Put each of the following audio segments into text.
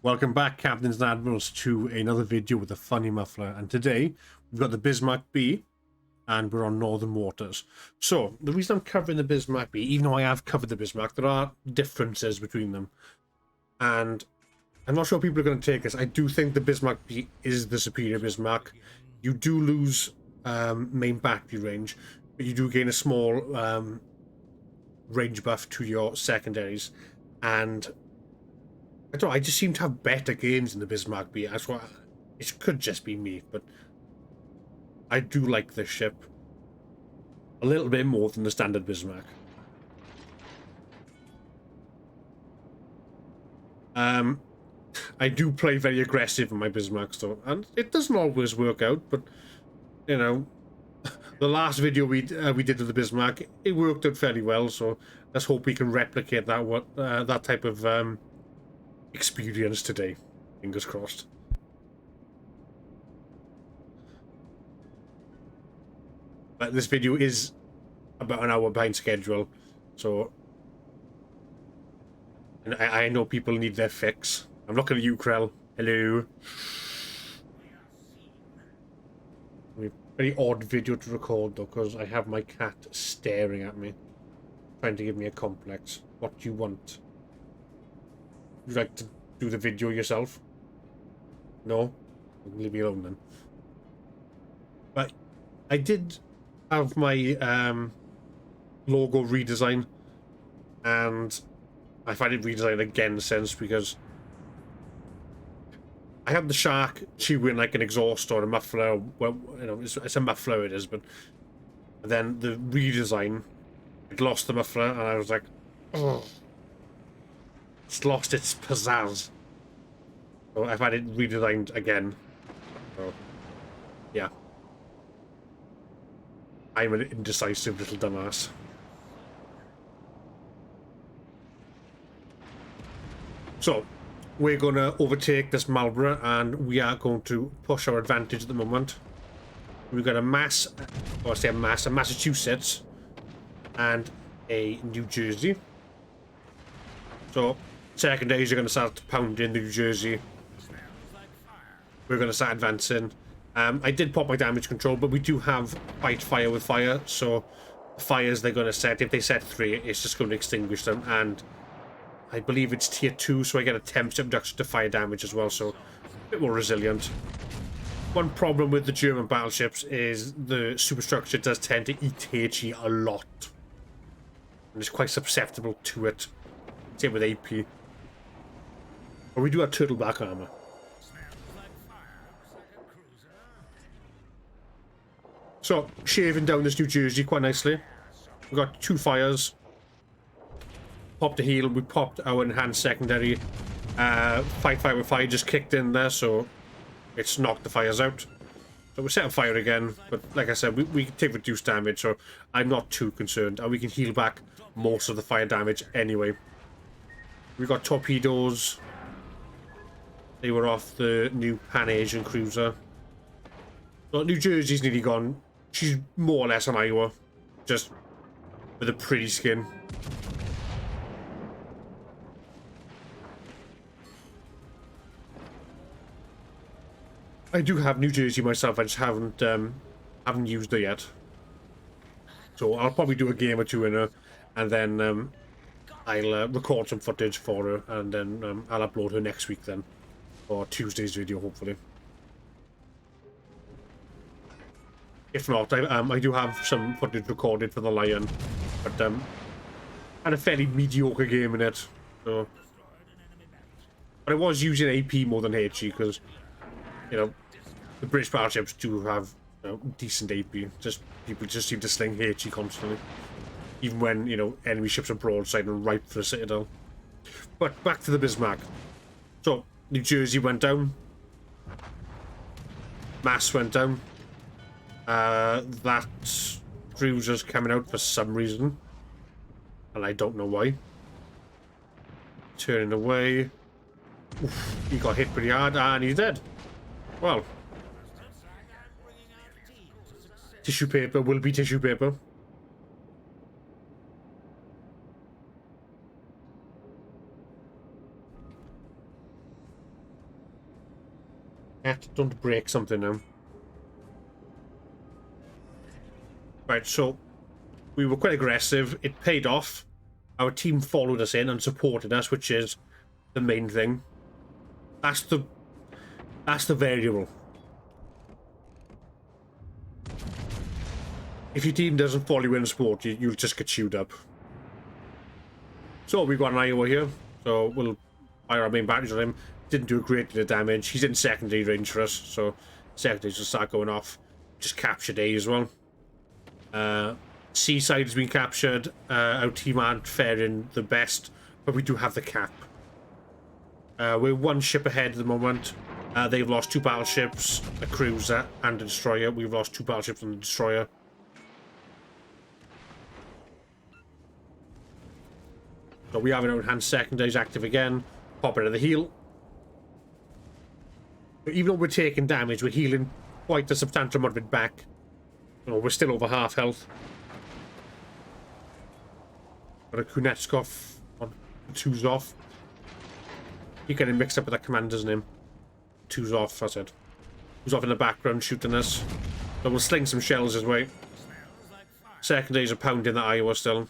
Welcome back, Captains and Admirals, to another video with a funny muffler. And today, we've got the Bismarck B, and we're on Northern Waters. So, the reason I'm covering the Bismarck B, even though I have covered the Bismarck, there are differences between them. And I'm not sure people are going to take this. I do think the Bismarck B is the superior Bismarck. You do lose main battery range, but you do gain a small range buff to your secondaries. And I don't know, I just seem to have better games in the Bismarck B. That's why it could just be me, but I do like this ship a little bit more than the standard Bismarck. I do play very aggressive in my Bismarck though, and it doesn't always work out, but you know, the last video we did of the Bismarck, it worked out fairly well, so let's hope we can replicate that type of experience today. Fingers crossed. But this video is about an hour behind schedule, so and I know people need their fix. I'm looking at you, Krell. Hello. Very odd video to record though, because I have my cat staring at me, trying to give me a complex. What do you want? Would you like to do the video yourself? No? Leave me alone then. But I did have my logo redesign, and I've had it redesigned again since, because I had the shark chewing like an exhaust or a muffler. Well, you know, it's a muffler it is, but then the redesign, it lost the muffler, and I was like, oh, it's lost its pizzazz. So I've had it redesigned again. So yeah, I'm an indecisive little dumbass. So we're going to overtake this Marlborough, and we are going to push our advantage at the moment. We've got a Massachusetts and a New Jersey. So secondaries are going to start pounding New Jersey. We're going to start advancing. I did pop my damage control, but we do have fight fire with fire, so fires they're going to set, if they set 3, it's just going to extinguish them, and I believe it's tier 2, so I get a 10% reduction to fire damage as well, so a bit more resilient. One problem with the German battleships is the superstructure does tend to eat HE a lot, and it's quite susceptible to it. Same with AP. But we do have turtleback armor. So, shaving down this New Jersey quite nicely. We've got 2 fires. Popped a heal, we popped our enhanced secondary. Fight fire with fire just kicked in there, so it's knocked the fires out. So we're setting fire again, but like I said, we can take reduced damage, so I'm not too concerned. And we can heal back most of the fire damage anyway. We've got torpedoes. They were off the new Pan-Asian cruiser. Well, New Jersey's nearly gone. She's more or less an Iowa, just with a pretty skin. I do have New Jersey myself, I just haven't used her yet. So I'll probably do a game or two in her, and then I'll record some footage for her, and then I'll upload her next week then, or Tuesday's video hopefully. If not, I do have some footage recorded for the Lion, but had a fairly mediocre game in it. So, but I was using AP more than HE because, you know, the British battleships do have, you know, decent AP. Just people just seem to sling HE constantly, even when, you know, enemy ships are broadside and ripe for a citadel. But back to the Bismarck. So New Jersey went down. Mass went down. That cruiser's coming out for some reason, and I don't know why. Turning away. Oof, he got hit pretty hard, and he's dead. Well, tissue paper will be tissue paper. Don't break something now. Right, so we were quite aggressive. It paid off. Our team followed us in and supported us, which is the main thing. That's the variable. If your team doesn't follow you in support, you'll just get chewed up. So we've got an Iowa here, so we'll fire our main batteries on him. Didn't do a great deal of damage. He's in secondary range for us, so secondaries will start going off. Just captured A as well. Seaside has been captured. Our team aren't faring the best, but we do have the cap. We're one ship ahead at the moment. They've lost 2 battleships, a cruiser and a destroyer. We've lost 2 battleships and a destroyer. So we have our enhanced secondaries active again. Pop it at the heal. But even though we're taking damage, we're healing quite a substantial amount of it back. You know, we're still over half health. Got a Kunetskov on 2's off. He getting mixed up with that commander's name. 2's off, I said. Who's off in the background shooting us. So we'll sling some shells his way. Secondaries are pounding the Iowa still.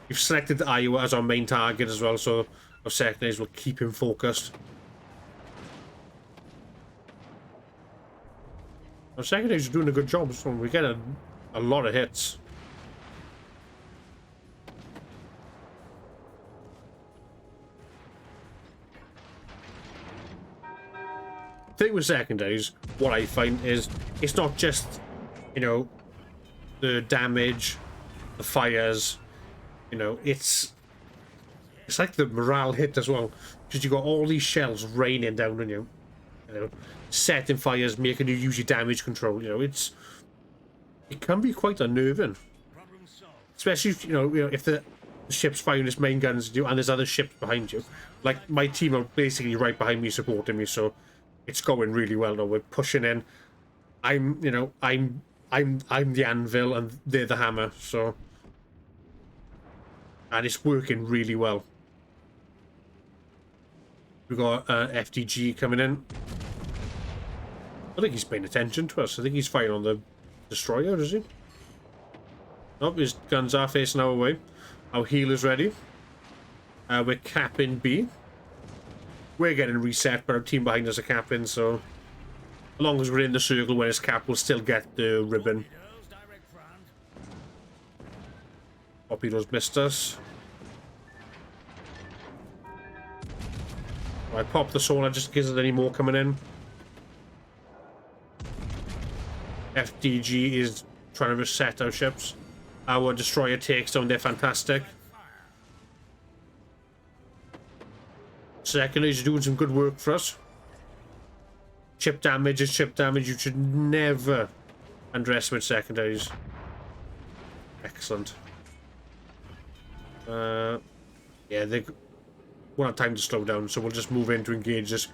We've selected the Iowa as our main target as well, so our secondaries will keep him focused. Our secondaries are doing a good job, so we get a lot of hits. The thing with secondaries, what I find is, it's not just, you know, the damage, the fires, you know, it's like the morale hit as well, because you got all these shells raining down on you, you know, setting fires, making you use your damage control. You know, it can be quite unnerving, especially if, you know if the ship's firing its main guns at you and there's other ships behind you. Like my team are basically right behind me, supporting me, so it's going really well now. We're pushing in. I'm the anvil and they're the hammer, so. And it's working really well. We've got FDG coming in. I think he's paying attention to us. I think he's firing on the destroyer, is he? Nope, his guns are facing our way. Our healer's ready. We're capping B. We're getting reset, but our team behind us are capping, so as long as we're in the circle where it's capped, we'll still get the ribbon. Torpedoes missed us. I pop the sonar just in case there's any more coming in. FDG is trying to reset our ships. Our destroyer takes down. They're fantastic. Secondaries are doing some good work for us. Chip damage is chip damage. You should never underestimate secondaries. Excellent. Yeah, they won't have time to slow down, so we'll just move in to engage this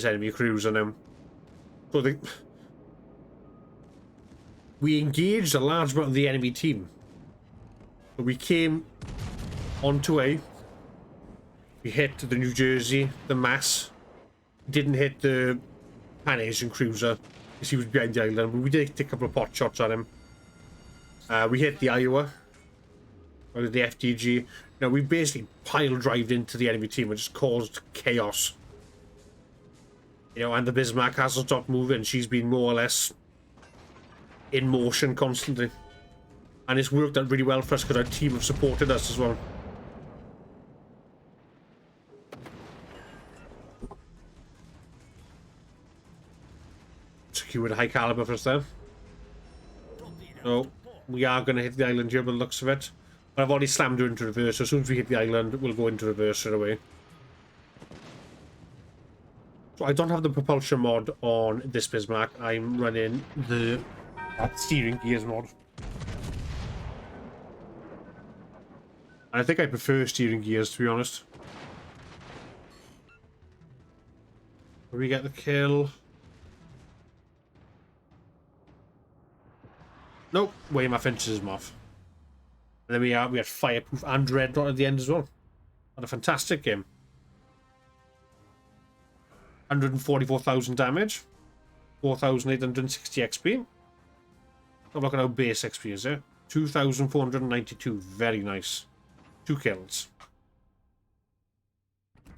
enemy cruiser now. So we engaged a large amount of the enemy team. So we came onto A. We hit the New Jersey, the Mass. Didn't hit the Pan-Asian cruiser because he was behind the island, but we did take a couple of pot shots at him. We hit the Iowa. Or the FDG. Now we basically pile drived into the enemy team and just caused chaos. You know, and the Bismarck hasn't stopped moving. She's been more or less in motion constantly. And it's worked out really well for us because our team have supported us as well. Secured a high caliber for us there. So we are going to hit the island here by the looks of it. But I've already slammed her into reverse, so as soon as we hit the island, we'll go into reverse straight away. So I don't have the propulsion mod on this Bismarck. I'm running the steering gears mod. And I think I prefer steering gears, to be honest. Where we get the kill? Nope, Weymouth finishes him off. And then we had Fireproof and Dreadnought at the end as well. What a fantastic game. 144,000 damage, 4,860 XP. I'm looking at how base XP is there. 2,492. Very nice. 2 kills.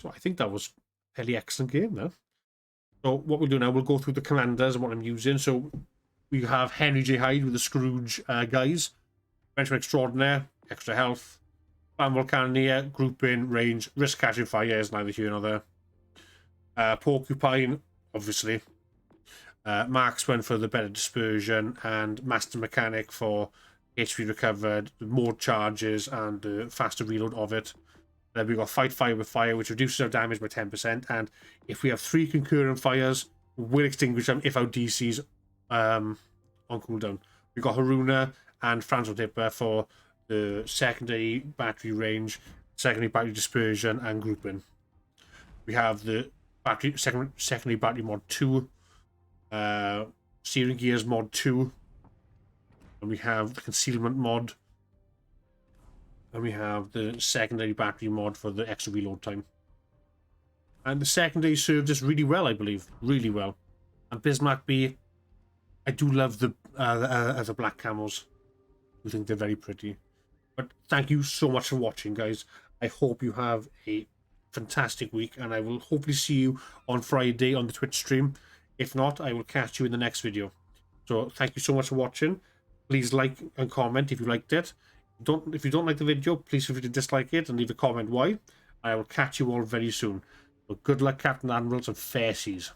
So I think that was a fairly excellent game there. So what we'll do now, we'll go through the commanders and what I'm using. So we have Henry J. Hyde with the Scrooge guys. Frenchman Extraordinaire, extra health. Van Volcanier, grouping, range, risk catching fire is neither here nor there. Porcupine, obviously. Marksman for the better dispersion, and Master Mechanic for HP recovered, more charges, and faster reload of it. Then we've got Fight Fire with Fire, which reduces our damage by 10%, and if we have 3 concurrent fires, we'll extinguish them if our DC's on cooldown. We've got Haruna and Franzo Dipper for the secondary battery range, secondary battery dispersion, and grouping. We have the secondary battery mod 2, steering gears mod 2, and we have the concealment mod, and we have the secondary battery mod for the extra reload time. And the secondary served us really well, I believe, really well. And Bismarck B, I do love the black camos. I think they're very pretty. But thank you so much for watching, guys. I hope you have a fantastic week, and I will hopefully see you on Friday on the Twitch stream. If not, I will catch you in the next video. So thank you so much for watching. Please like and comment if you liked it. If you don't like the video, please feel free to dislike it and leave a comment why. I will catch you all very soon. So good luck, Captain Admirals, and fair seas.